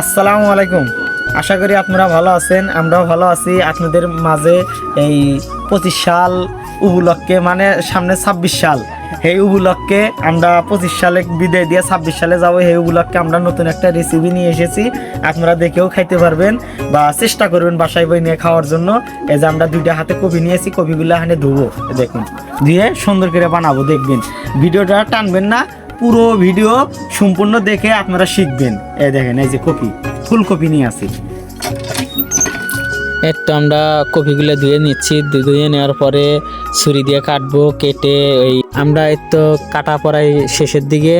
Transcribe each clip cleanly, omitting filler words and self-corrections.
আসসালামু আলাইকুম। আশা করি আপনারা ভালো আছেন, আমরাও ভালো আছি। আপনাদের মাঝে এই 25 সাল উপলক্ষে, মানে সামনে 26 সাল, এই উপলক্ষে আমরা 25 সালে বিদায় দিয়ে 26 সালে যাবো। এই উপলক্ষে আমরা নতুন একটা রেসিপি নিয়ে এসেছি। আপনারা দেখেও খাইতে পারবেন বা চেষ্টা করবেন বাসায় বই নিয়ে খাওয়ার জন্য। এই যে আমরা 2টা হাতে কপি নিয়েছি, কপিগুলো এখানে ধুবো, দেখুন, দিয়ে সুন্দর করে বানাবো। দেখবেন, ভিডিওটা টানবেন না, পুরো ভিডিও সম্পূর্ণ দেখে আপনারা শিখবেন। এই দেখেন, এই যে কপি, ফুলকপি নিয়ে আসি। একটু আমরা কপিগুলো ধুয়ে নিচ্ছি। ধুয়ে নেওয়ার পরে ছুরি দিয়ে কাটবো। কেটে আমরা একটু কাটা পড়াই শেষের দিকে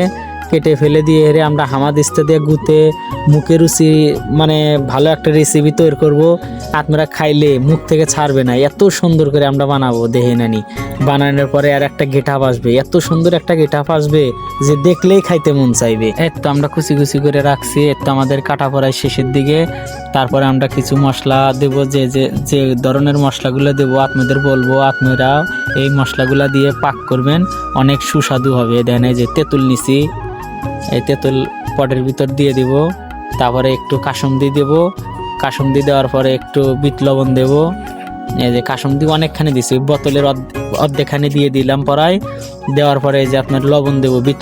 কেটে ফেলে দিয়ে আমরা হামাদিস্তা দিয়ে গুতে মুখে রুচি, মানে ভালো একটা রেসিপি তৈরি করব। আপনারা খাইলে মুখ থেকে ছাড়বে না, এত সুন্দর করে আমরা বানাবো। দেখে নানি বানানোর পরে আর একটা গেটাপ আসবে, এত সুন্দর একটা গেটাপ আসবে যে দেখলেই খাইতে মন চাইবে। একটু আমরা কুচি কুচি করে রাখছি, একটু আমাদের কাটা পড়াই শেষের দিকে। তারপরে আমরা কিছু মশলা দেব, যে যে যে ধরনের মশলাগুলো দেব আপনাদের বলবো, আপনারা এই মশলাগুলো দিয়ে পাক করবেন, অনেক সুস্বাদু হবে। দেখেন, এই যে তেঁতুল নিছি, এই তেঁতুল পটের ভিতর দিয়ে দিব। তারপরে একটু কাসুন্দি দেব, কাসুন্দি দেওয়ার পরে একটু বিট লবণ দেব। এই যে কাসুন্দি অনেকখানি দিছি, বোতলের অর্ধেকখানি দিয়ে দিলাম পরায়। দেওয়ার পরে এই যে আপনার লবণ দেবো, বিট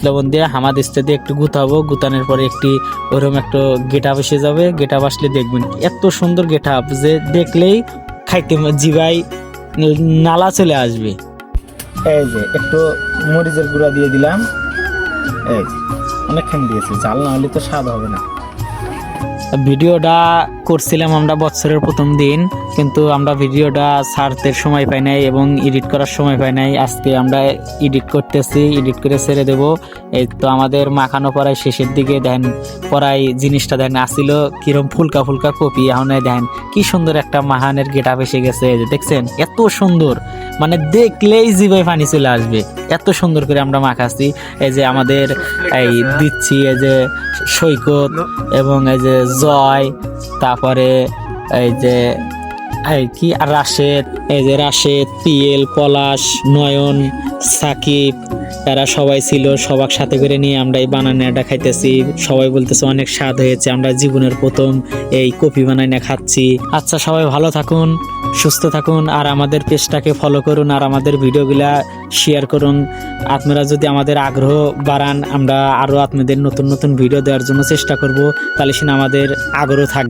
লবণ দিয়ে হামাদিস্তা দিয়ে একটু গুতাবো। গুতানোর পরে একটি ওরকম একটু গেটাপ এসে যাবে। গেটাপ আসলে দেখবেন এত সুন্দর গেটাপ যে দেখলেই খাইতে জিভায় নালা চলে আসবে। এই যে একটু মরিচের গুঁড়া দিয়ে দিলাম। এই যে অনেকখানি দিয়েছি, জাল না হলে তো স্বাদ হবে না। ভিডিওটা করছিলাম আমরা বছরের প্রথম দিন, কিন্তু আমরা ভিডিওটা ছাড়তে সময় পাই নাই এবং এডিট করার সময় পাই নাই। আজকে আমরা এডিট করতেছি, এডিট করে ছেড়ে দেবো। এই তো আমাদের মাখানো পড়াই শেষের দিকে। দেখেন পড়াই জিনিসটা দেখেন আসছিল কিরম ফুলকা ফুলকা কপি, এখন দেখেন কি সুন্দর একটা মাহানের গেটাপ এসে গেছে। এই যে দেখছেন, এত সুন্দর, মানে দেখলেই জিভায় পানি চলে আসবে, এত সুন্দর করে আমরা মাখাচ্ছি। এই যে আমাদের এই দিচ্ছি, এই যে সৈকত এবং এই যে জয়, তারপরে এই যে কি রাশেদ, এই যে রাশেদ, পিএল, পলাশ, নয়ন, সাকিব, তারা সবাই ছিল। সবার সাথে করে নিয়ে আমরা এই বানানাটা খাইতেছি। সবাই বলতেছে অনেক স্বাদ হয়েছে, আমরা জীবনের প্রথম এই কপি বানানা খাচ্ছি। আচ্ছা, সবাই ভালো থাকুন, সুস্থ থাকুন, আর আমাদের পেজটাকে ফলো করুন, আর আমাদের ভিডিওগুলা শেয়ার করুন। আপনারা যদি আমাদের আগ্রহ বাড়ান, আমরা আরও আপনাদের নতুন নতুন ভিডিও দেওয়ার জন্য চেষ্টা করব, তাহলে সেটা আমাদের আগ্রহ থাকবে।